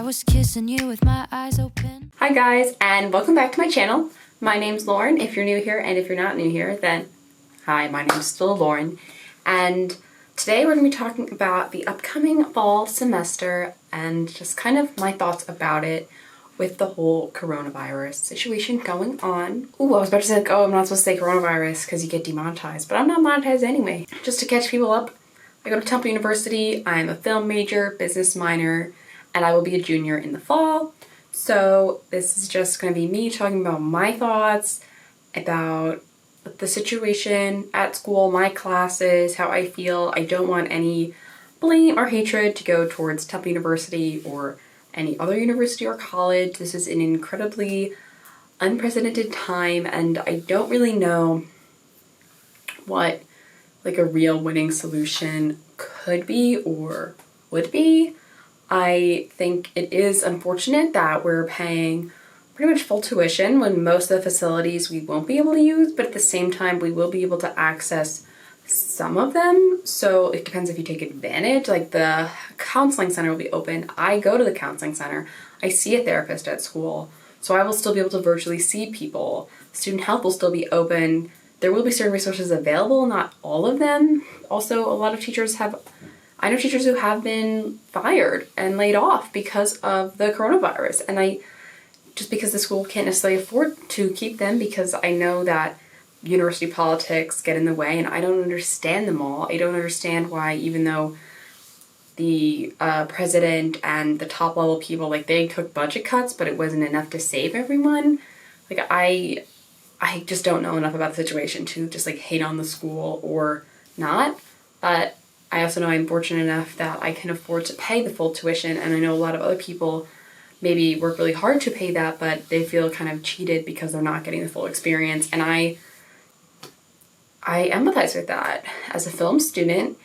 was kissing you with my eyes open. Hi guys, and welcome back to my channel. My name's Lauren if you're new here, and if you're not new here, then hi, my name's still Lauren. And today we're going to be talking about the upcoming fall semester and just kind of my thoughts about it with the whole coronavirus situation going on. Ooh, I was about to say, like, oh, I'm not supposed to say coronavirus because you get demonetized, but I'm not monetized anyway. Just to catch people up, I go to Temple University. I'm a film major, business minor, and I will be a junior in the fall. So this is just going to be me talking about my thoughts about the situation at school, my classes, how I feel. I don't want any blame or hatred to go towards Temple University or any other university or college. This is an incredibly unprecedented time, and I don't really know what like a real winning solution could be or would be. I think it is unfortunate that we're paying pretty much full tuition when most of the facilities we won't be able to use, but at the same time we will be able to access some of them. So it depends if you take advantage. Like the counseling center will be open. I go to the counseling center. I see a therapist at school. So I will still be able to virtually see people. Student health will still be open. There will be certain resources available, not all of them. Also, a lot of teachers I know teachers who have been fired and laid off because of the coronavirus. And just because the school can't necessarily afford to keep them, because I know that university politics get in the way and I don't understand them all. I don't understand why, even though the president and the top level people, like, they took budget cuts, but it wasn't enough to save everyone. Like, I just don't know enough about the situation to just like hate on the school or not. But I also know I'm fortunate enough that I can afford to pay the full tuition, and I know a lot of other people maybe work really hard to pay that, but they feel kind of cheated because they're not getting the full experience. And I empathize with that. As a film student,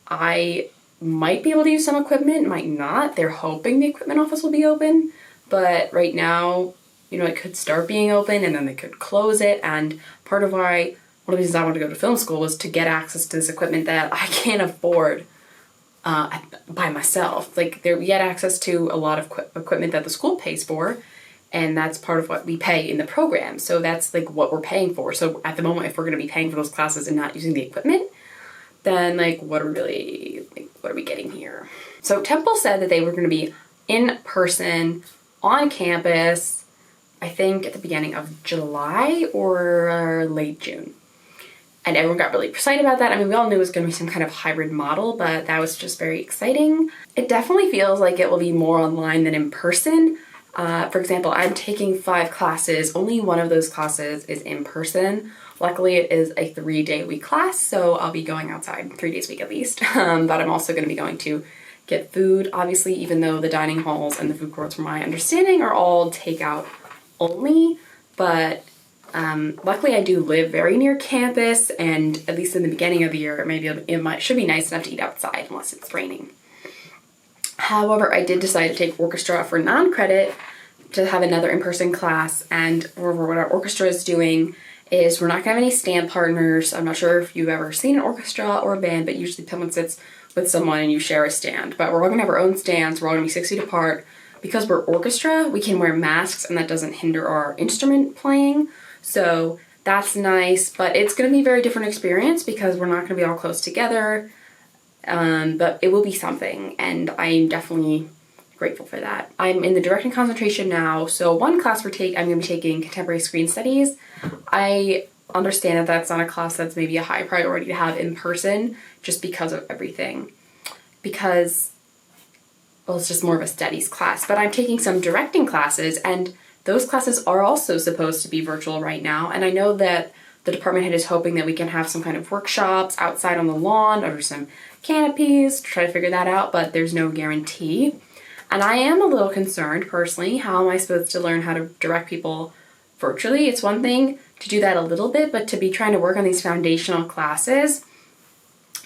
I might be able to use some equipment, might not. They're hoping the equipment office will be open, but right now, you know, it could start being open and then they could close it. And part of one of the reasons I wanted to go to film school was to get access to this equipment that I can't afford by myself. Like, we had access to a lot of equipment that the school pays for, and that's part of what we pay in the program. So that's like what we're paying for. So at the moment, if we're going to be paying for those classes and not using the equipment, then like what are we getting here? So Temple said that they were going to be in person on campus, I think at the beginning of July or late June. And everyone got really excited about that. I mean, we all knew it was going to be some kind of hybrid model, but that was just very exciting. It definitely feels like it will be more online than in person. For example, I'm taking 5 classes. Only one of those classes is in person. Luckily, it is a 3-day-a-week class, so I'll be going outside 3 days a week at least. But I'm also going to be going to get food, obviously, even though the dining halls and the food courts, from my understanding, are all takeout only. But luckily, I do live very near campus, and at least in the beginning of the year, should be nice enough to eat outside unless it's raining. However, I did decide to take orchestra for non-credit to have another in-person class, and what our orchestra is doing is we're not gonna have any stand partners. I'm not sure if you've ever seen an orchestra or a band, but usually someone sits with someone and you share a stand. But we're all gonna have our own stands. We're all gonna be 6 feet apart. Because we're orchestra, we can wear masks, and that doesn't hinder our instrument playing. So that's nice, but it's gonna be a very different experience because we're not gonna be all close together. But it will be something, and I'm definitely grateful for that. I'm in the directing concentration now, so one class I'm going to be taking contemporary screen studies. I understand that that's not a class that's maybe a high priority to have in person just because of everything. Because, well, it's just more of a studies class, but I'm taking some directing classes, and those classes are also supposed to be virtual right now, and I know that the department head is hoping that we can have some kind of workshops outside on the lawn under some canopies to try to figure that out, but there's no guarantee. And I am a little concerned personally. How am I supposed to learn how to direct people virtually? It's one thing to do that a little bit, but to be trying to work on these foundational classes,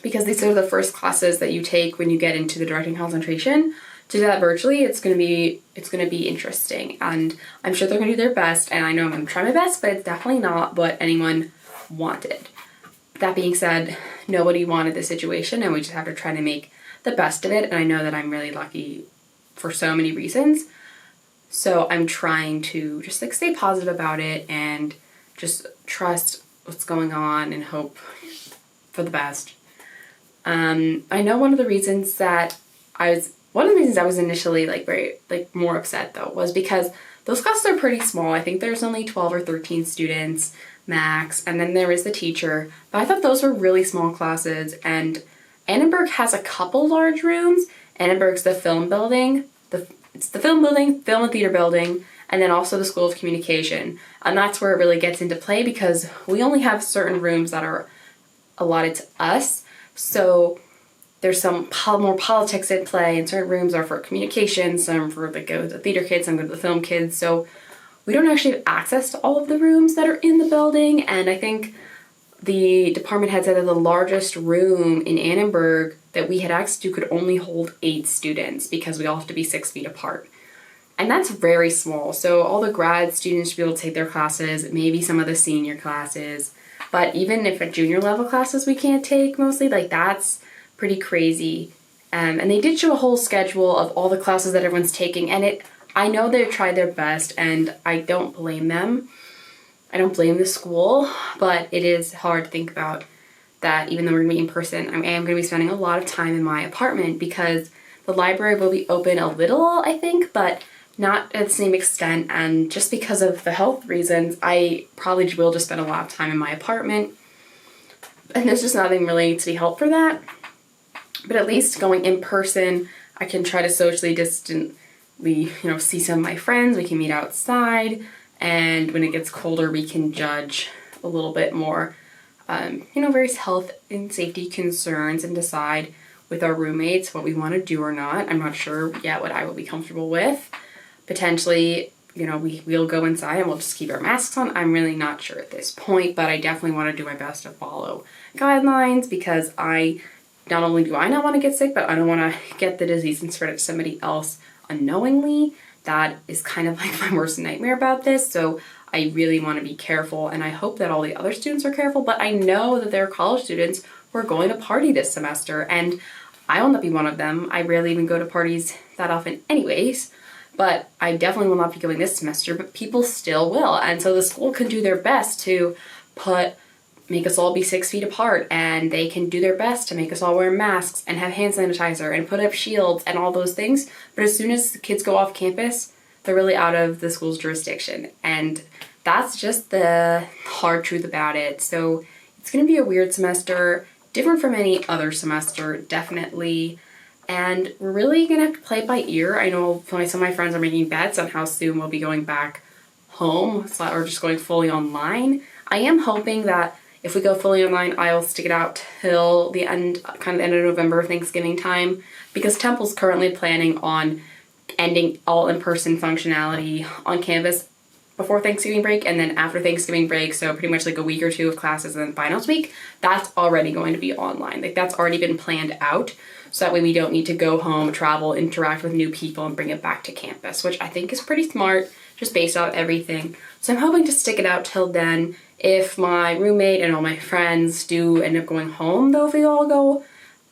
because these are the first classes that you take when you get into the directing concentration, to do that virtually, it's gonna be interesting. And I'm sure they're gonna do their best, and I know I'm gonna try my best, but it's definitely not what anyone wanted. That being said, nobody wanted the situation, and we just have to try to make the best of it. And I know that I'm really lucky for so many reasons. So I'm trying to just like stay positive about it and just trust what's going on and hope for the best. I know one of the reasons I was initially like very like more upset though was because those classes are pretty small. I think there's only 12 or 13 students max, and then there is the teacher. But I thought those were really small classes, and Annenberg has a couple large rooms. Annenberg's the film building, it's the film building, film and theater building, and then also the School of Communication. And that's where it really gets into play because we only have certain rooms that are allotted to us. So there's some more politics at play, and certain rooms are for communication, some for the theater kids, some go to the film kids. So we don't actually have access to all of the rooms that are in the building. And I think the department head said that the largest room in Annenberg that we had access to could only hold 8 students because we all have to be 6 feet apart. And that's very small. So all the grad students should be able to take their classes, maybe some of the senior classes. But even if at junior level classes we can't take mostly, like that's pretty crazy. And they did show a whole schedule of all the classes that everyone's taking, and I know they've tried their best, and I don't blame them. I don't blame the school, but it is hard to think about that even though we're going to be in person, I am going to be spending a lot of time in my apartment because the library will be open a little, I think, but not at the same extent. And just because of the health reasons, I probably will just spend a lot of time in my apartment. And there's just nothing really to be helped for that. But at least going in person, I can try to socially distantly, see some of my friends. We can meet outside. And when it gets colder, we can judge a little bit more, various health and safety concerns and decide with our roommates what we want to do or not. I'm not sure yet what I will be comfortable with. Potentially, we'll go inside and we'll just keep our masks on. I'm really not sure at this point, but I definitely want to do my best to follow guidelines because not only do I not want to get sick, but I don't want to get the disease and spread it to somebody else unknowingly. That is kind of like my worst nightmare about this. So I really want to be careful, and I hope that all the other students are careful, but I know that there are college students who are going to party this semester, and I will not be one of them. I rarely even go to parties that often anyways, but I definitely will not be going this semester, but people still will. And so the school can do their best to make us all be 6 feet apart, and they can do their best to make us all wear masks and have hand sanitizer and put up shields and all those things. But as soon as the kids go off campus, they're really out of the school's jurisdiction. And that's just the hard truth about it. So it's going to be a weird semester, different from any other semester, definitely. And we're really going to have to play it by ear. I know some of my friends are making bets on how soon we'll be going back home or just going fully online. I am hoping that if we go fully online, I'll stick it out till the end of November, Thanksgiving time, because Temple's currently planning on ending all in-person functionality on campus before Thanksgiving break and then after Thanksgiving break, so pretty much like a week or two of classes and then finals week, that's already going to be online. Like that's already been planned out, so that way we don't need to go home, travel, interact with new people, and bring it back to campus, which I think is pretty smart, just based on everything. So I'm hoping to stick it out till then. If my roommate and all my friends do end up going home, though, if we all go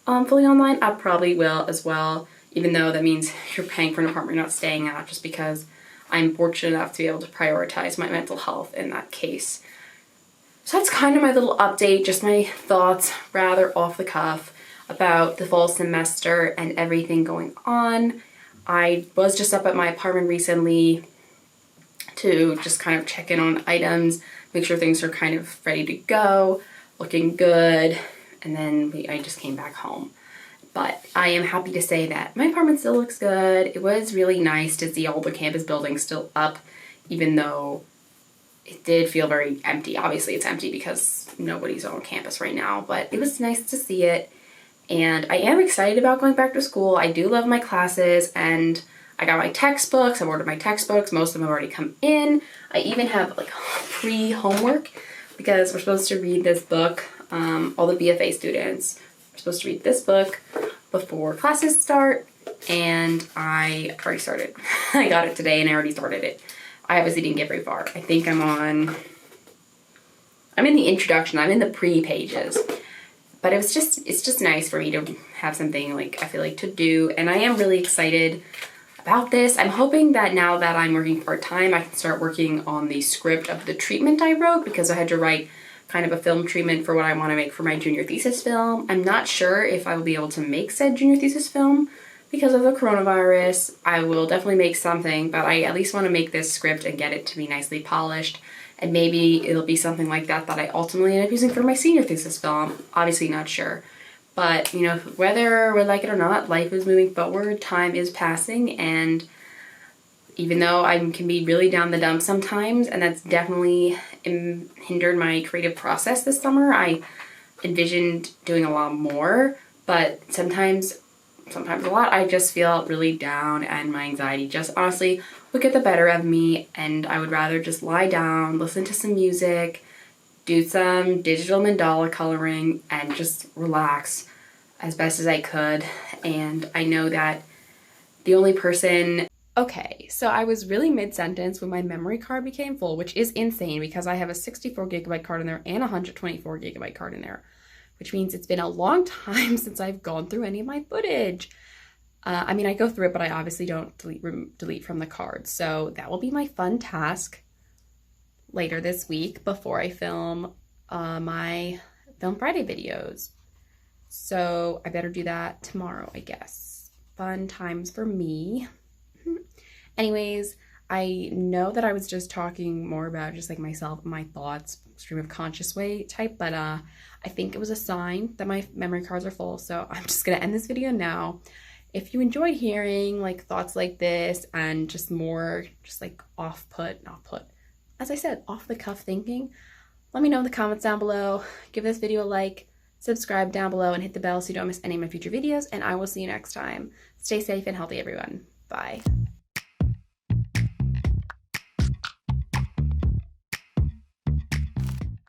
fully online, I probably will as well, even though that means you're paying for an apartment you're not staying at, just because I'm fortunate enough to be able to prioritize my mental health in that case. So that's kind of my little update, just my thoughts, rather off the cuff, about the fall semester and everything going on. I was just up at my apartment recently to just kind of check in on items, make sure things are kind of ready to go, looking good, and then I just came back home. But I am happy to say that my apartment still looks good. It was really nice to see all the campus buildings still up, even though it did feel very empty. Obviously it's empty because nobody's on campus right now, but it was nice to see it. And I am excited about going back to school. I do love my classes, and I got my textbooks. I've ordered my textbooks. Most of them have already come in. I even have like pre-homework because we're supposed to read this book. All the BFA students are supposed to read this book before classes start, and I already started. I got it today and I already started it. I obviously didn't get very far. I think I'm in the introduction. I'm in the pre-pages. But it's just nice for me to have something like I feel like to do, and I am really excited about this. I'm hoping that now that I'm working part-time, I can start working on the script of the treatment I wrote, because I had to write kind of a film treatment for what I want to make for my junior thesis film. I'm not sure if I will be able to make said junior thesis film because of the coronavirus. I will definitely make something, but I at least want to make this script and get it to be nicely polished. And maybe it'll be something like that that I ultimately end up using for my senior thesis film. Obviously not sure. But, you know, whether we like it or not, life is moving forward, time is passing, and even though I can be really down the dumps sometimes, and that's definitely hindered my creative process this summer, I envisioned doing a lot more, but sometimes a lot, I just feel really down, and my anxiety just honestly would get the better of me, and I would rather just lie down, listen to some music, do some digital mandala coloring, and just relax as best as I could. And I know that the only person... Okay, so I was really mid-sentence when my memory card became full, which is insane because I have a 64 gigabyte card in there and a 124 gigabyte card in there, which means it's been a long time since I've gone through any of my footage. I mean, I go through it, but I obviously don't delete from the card. So that will be my fun task later this week before I film my Film Friday videos. So I better do that tomorrow, I guess. Fun times for me. Anyways, I know that I was just talking more about just like myself, my thoughts, stream of conscious way type, but I think it was a sign that my memory cards are full. So I'm just gonna end this video now. If you enjoyed hearing like thoughts like this and just more just like not put, as I said, off the cuff thinking, let me know in the comments down below. Give this video a like, subscribe down below, and hit the bell so you don't miss any of my future videos, and I will see you next time. Stay safe and healthy, everyone. Bye.